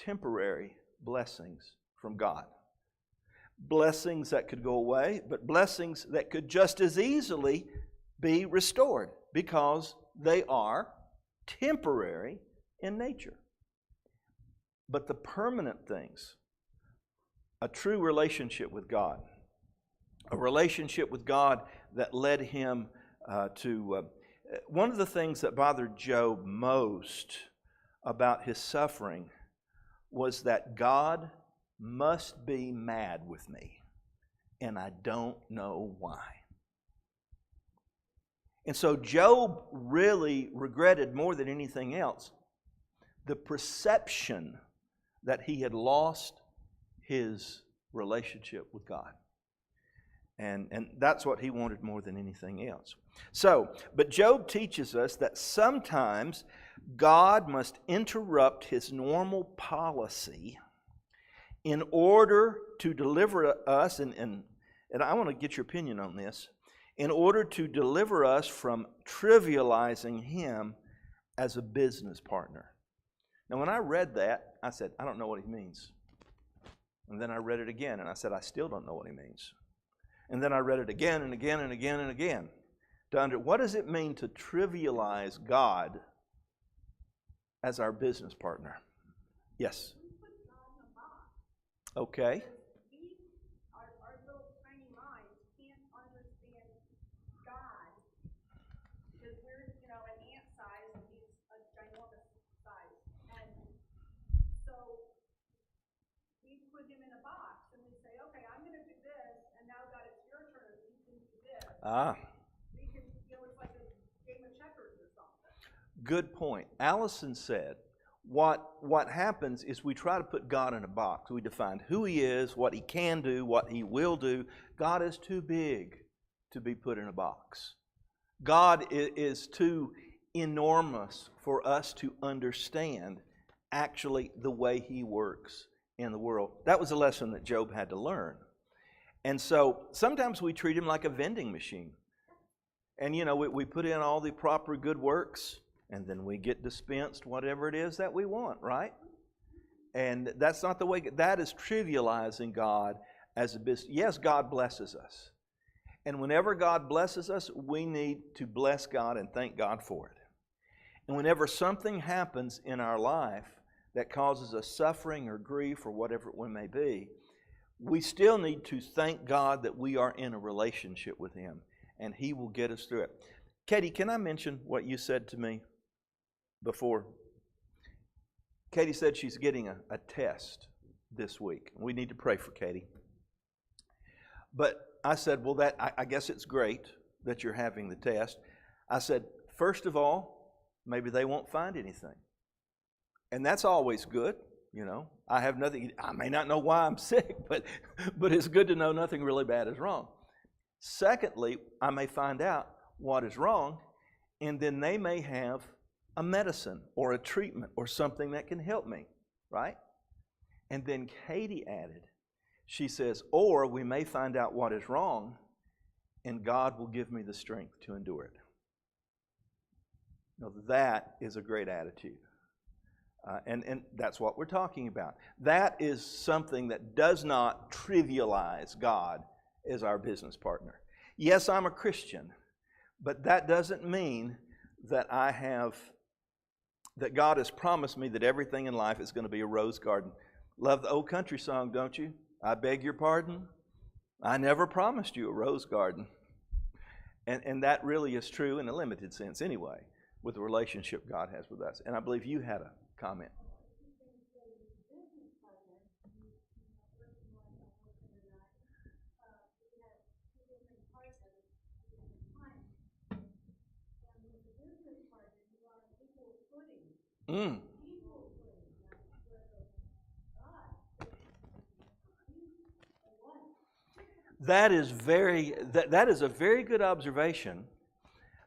temporary blessings from God. Blessings that could go away, but blessings that could just as easily be restored because they are temporary in nature. But the permanent things, a true relationship with God, a relationship with God that led him to... one of the things that bothered Job most about his suffering was that God must be mad with me, and I don't know why. And so Job really regretted more than anything else the perception that he had lost his relationship with God. And that's what he wanted more than anything else. So, but Job teaches us that sometimes God must interrupt his normal policy in order to deliver us, and I want to get your opinion on this, in order to deliver us from trivializing him as a business partner. Now, when I read that, I said, I don't know what he means. And then I read it again, and I said, I still don't know what he means. And then I read it again and again and again and again. What does it mean to trivialize God as our business partner? Yes? Okay. Our little tiny minds can't understand God because we're, an ant size and he's a ginormous size. And so we put him in a box and we say, okay, I'm going to do this, and now God, it's your turn. You can do this. We can, it's like a game of checkers or something. Good point. Allison said, what happens is we try to put God in a box. We define who he is, what he can do, what he will do. God is too big to be put in a box. God is too enormous for us to understand actually the way he works in the world. That was a lesson that Job had to learn. And so sometimes we treat him like a vending machine. And we put in all the proper good works, and then we get dispensed whatever it is that we want, right? And that's not the way. That is trivializing God as a business. Yes, God blesses us. And whenever God blesses us, we need to bless God and thank God for it. And whenever something happens in our life that causes us suffering or grief or whatever it may be, we still need to thank God that we are in a relationship with him, and he will get us through it. Katie, can I mention what you said to me before? Katie said she's getting a test this week. We need to pray for Katie. But I said, well, I guess it's great that you're having the test. I said, first of all, maybe they won't find anything. And that's always good, I have nothing. I may not know why I'm sick, but it's good to know nothing really bad is wrong. Secondly, I may find out what is wrong, and then they may have a medicine or a treatment or something that can help me, right? And then Katie added, she says, or we may find out what is wrong, and God will give me the strength to endure it. Now, that is a great attitude. And that's what we're talking about. That is something that does not trivialize God as our business partner. Yes, I'm a Christian, but that doesn't mean that that God has promised me that everything in life is going to be a rose garden. Love the old country song, don't you? I beg your pardon? I never promised you a rose garden. And that really is true in a limited sense anyway, with the relationship God has with us. And I believe you had a comment. That is a very good observation.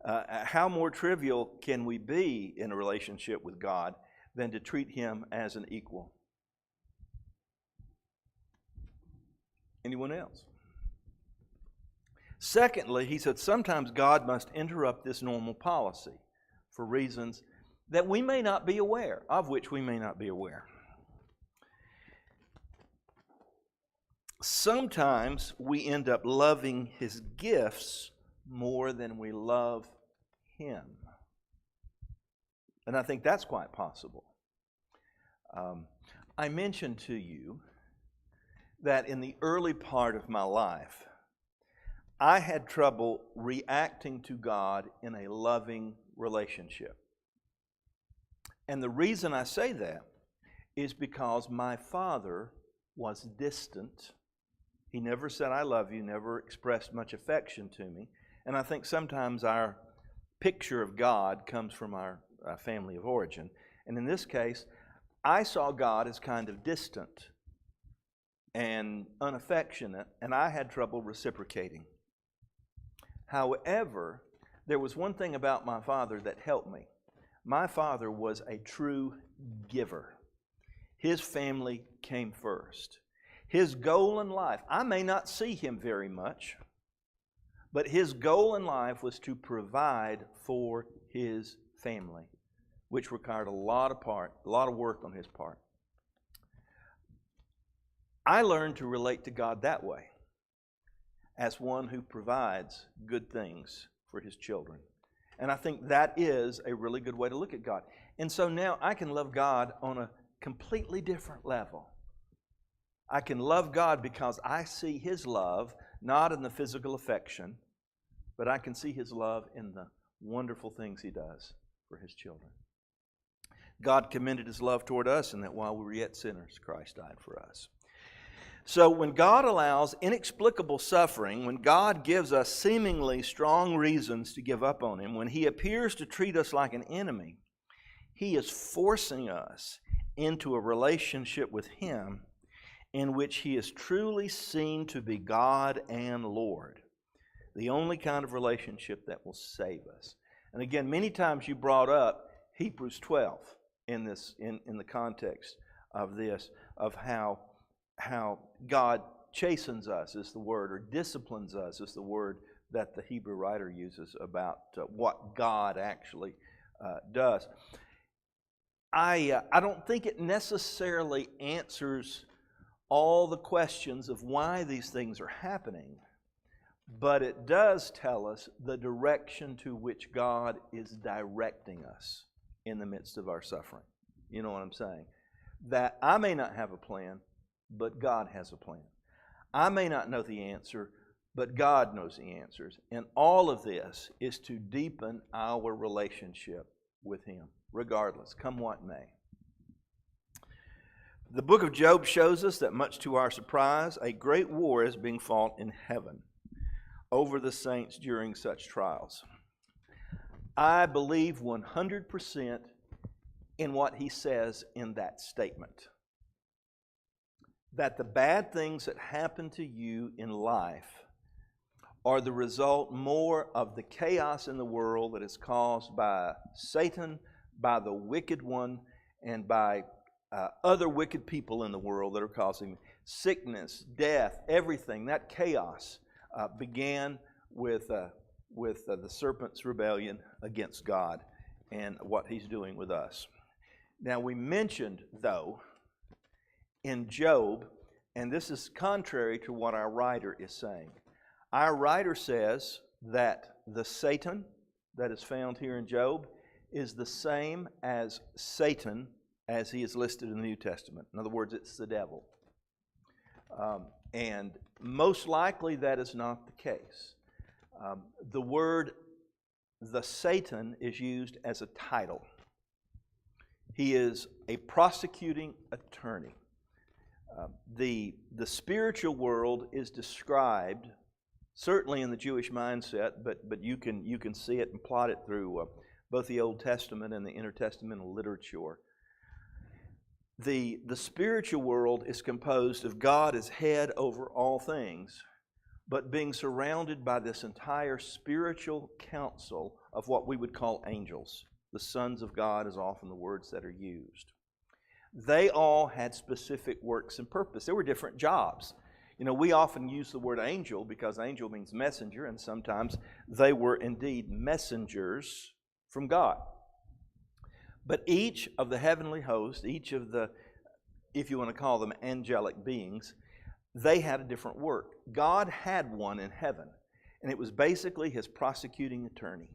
How more trivial can we be in a relationship with God than to treat him as an equal? Anyone else? Secondly, he said sometimes God must interrupt this normal policy for reasons that we may not be aware, of which we may not be aware. sometimes we end up loving His gifts more than we love Him. And I think that's quite possible. I mentioned to you that in the early part of my life, I had trouble reacting to God in a loving relationship. And the reason I say that is because my father was distant. He never said, "I love you," never expressed much affection to me. And I think sometimes our picture of God comes from our family of origin. And in this case, I saw God as kind of distant and unaffectionate, and I had trouble reciprocating. However, there was one thing about my father that helped me. My father was a true giver. His family came first. His goal in life, I may not see him very much, but his goal in life was to provide for his family, which required a lot of work on his part. I learned to relate to God that way, as one who provides good things for his children. And I think that is a really good way to look at God. And so now I can love God on a completely different level. I can love God because I see His love, not in the physical affection, but I can see His love in the wonderful things He does for His children. God commended His love toward us, and that while we were yet sinners, Christ died for us. So when God allows inexplicable suffering, when God gives us seemingly strong reasons to give up on Him, when He appears to treat us like an enemy, He is forcing us into a relationship with Him in which He is truly seen to be God and Lord. The only kind of relationship that will save us. And again, many times you brought up Hebrews 12 in the context of this, of how God chastens us is the word, or disciplines us is the word that the Hebrew writer uses about what God actually does. I don't think it necessarily answers all the questions of why these things are happening, but it does tell us the direction to which God is directing us in the midst of our suffering. You know what I'm saying? That I may not have a plan, but God has a plan. I may not know the answer, but God knows the answers. And all of this is to deepen our relationship with Him, regardless, come what may. The book of Job shows us that, much to our surprise, a great war is being fought in heaven over the saints during such trials. I believe 100% in what he says in that statement. That the bad things that happen to you in life are the result more of the chaos in the world that is caused by Satan, by the wicked one, and by other wicked people in the world that are causing sickness, death, everything. That chaos began with the serpent's rebellion against God and what he's doing with us. Now, we mentioned, though, in Job, and this is contrary to what our writer is saying. Our writer says that the Satan that is found here in Job is the same as Satan as he is listed in the New Testament. In other words, it's the devil. And most likely that is not the case. The word the Satan is used as a title. He is a prosecuting attorney. The spiritual world is described, certainly in the Jewish mindset, but you can see it and plot it through both the Old Testament and the intertestamental literature. The spiritual world is composed of God as head over all things, but being surrounded by this entire spiritual council of what we would call angels. The sons of God is often the words that are used. They all had specific works and purpose. There were different jobs. You know, we often use the word angel because angel means messenger, and sometimes they were indeed messengers from God. But each of the heavenly hosts, each of the, if you want to call them angelic beings, they had a different work. God had one in heaven, and it was basically his prosecuting attorney.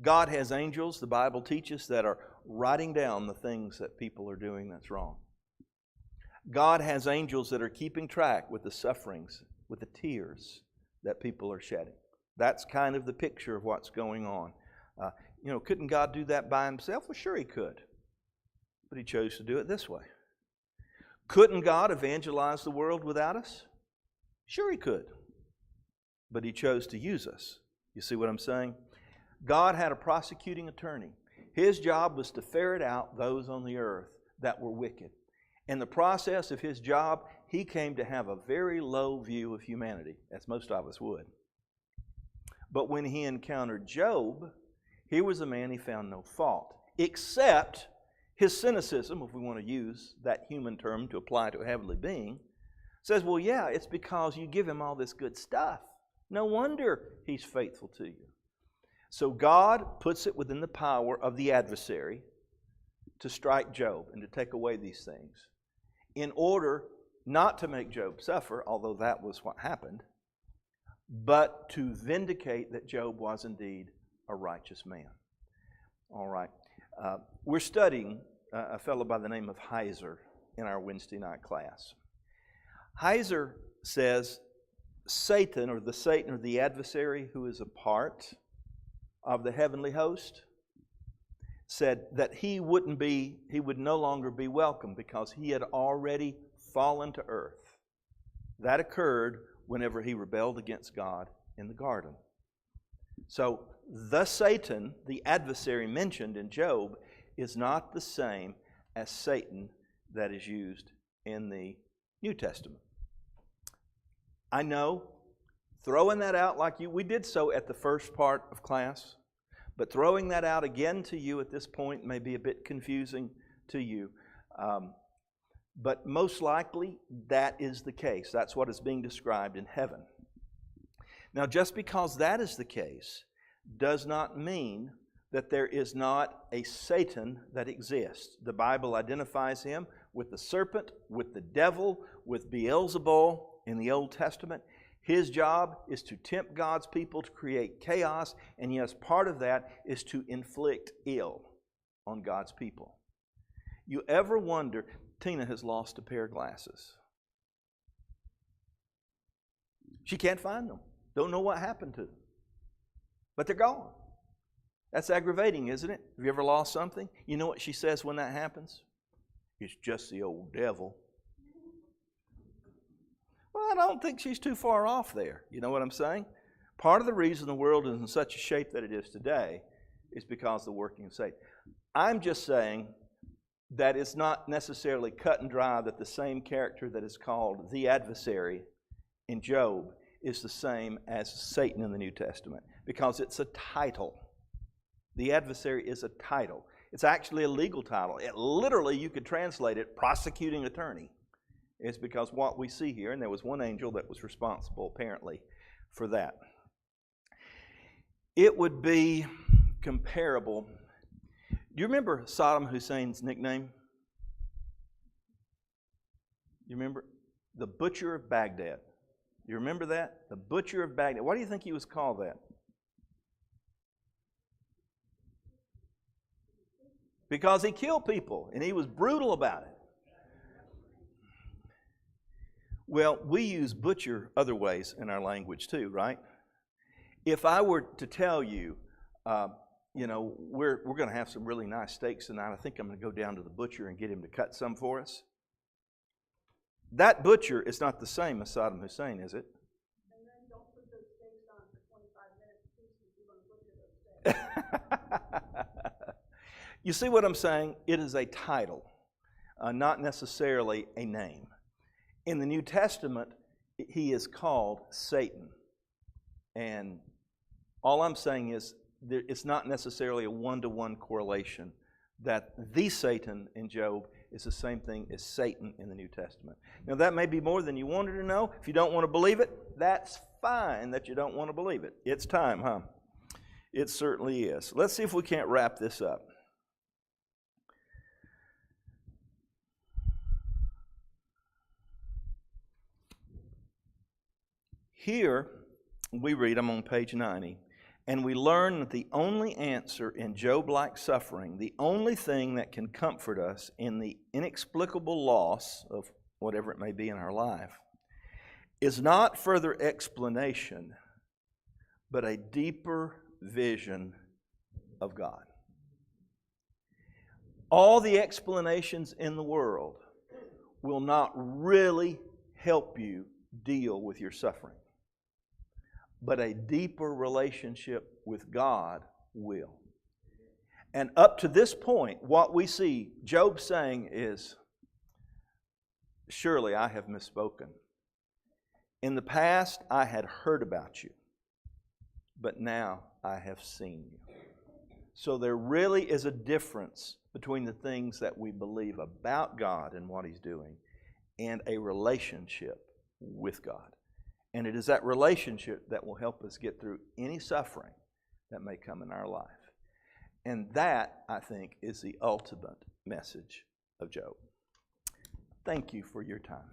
God has angels, the Bible teaches, that are writing down the things that people are doing that's wrong. God has angels that are keeping track with the sufferings, with the tears that people are shedding. That's kind of the picture of what's going on. Couldn't God do that by himself? Well, sure he could. But he chose to do it this way. Couldn't God evangelize the world without us? Sure he could. But he chose to use us. You see what I'm saying? God had a prosecuting attorney. His job was to ferret out those on the earth that were wicked. In the process of his job, he came to have a very low view of humanity, as most of us would. But when he encountered Job, he was a man he found no fault, except his cynicism, if we want to use that human term to apply to a heavenly being, says, well, yeah, it's because you give him all this good stuff. No wonder he's faithful to you. So God puts it within the power of the adversary to strike Job and to take away these things in order not to make Job suffer, although that was what happened, but to vindicate that Job was indeed a righteous man. All right. We're studying a fellow by the name of Heiser in our Wednesday night class. Heiser says Satan or the adversary who is a part of the heavenly host said that he would no longer be welcome because he had already fallen to earth. That occurred whenever he rebelled against God in the garden. So the Satan, the adversary mentioned in Job, is not the same as Satan that is used in the New Testament. I know, throwing that out like we did so at the first part of class, but throwing that out again to you at this point may be a bit confusing to you. But most likely that is the case. That's what is being described in heaven. Now, just because that is the case does not mean that there is not a Satan that exists. The Bible identifies him with the serpent, with the devil, with Beelzebul in the Old Testament. His job is to tempt God's people to create chaos, and yes, part of that is to inflict ill on God's people. You ever wonder, Tina has lost a pair of glasses. She can't find them. Don't know what happened to them. But they're gone. That's aggravating, isn't it? Have you ever lost something? You know what she says when that happens? It's just the old devil. Well, I don't think she's too far off there. You know what I'm saying? Part of the reason the world is in such a shape that it is today is because of the working of Satan. I'm just saying that it's not necessarily cut and dry that the same character that is called the adversary in Job is the same as Satan in the New Testament, because it's a title. The adversary is a title. It's actually a legal title. Literally, you could translate it prosecuting attorney. It's because what we see here, and there was one angel that was responsible apparently for that. It would be comparable. Do you remember Saddam Hussein's nickname? You remember? The Butcher of Baghdad. You remember that? The Butcher of Baghdad. Why do you think he was called that? Because he killed people and he was brutal about it. Well, we use butcher other ways in our language too, right? If I were to tell you, we're going to have some really nice steaks tonight. I think I'm going to go down to the butcher and get him to cut some for us. That butcher is not the same as Saddam Hussein, is it? And then don't put those steaks on for 25 minutes, please, if you're going to butcher those steaks. You see what I'm saying? It is a title, not necessarily a name. In the New Testament, he is called Satan. And all I'm saying is it's not necessarily a one-to-one correlation that the Satan in Job is the same thing as Satan in the New Testament. Now, that may be more than you wanted to know. If you don't want to believe it, that's fine that you don't want to believe it. It's time, huh? It certainly is. Let's see if we can't wrap this up. Here, we read, I'm on page 90, and we learn that the only answer in Job-like suffering, the only thing that can comfort us in the inexplicable loss of whatever it may be in our life, is not further explanation, but a deeper vision of God. All the explanations in the world will not really help you deal with your suffering, but a deeper relationship with God will. And up to this point, what we see Job saying is, surely I have misspoken. In the past, I had heard about you, but now I have seen you. So there really is a difference between the things that we believe about God and what He's doing and a relationship with God. And it is that relationship that will help us get through any suffering that may come in our life. And that, I think, is the ultimate message of Job. Thank you for your time.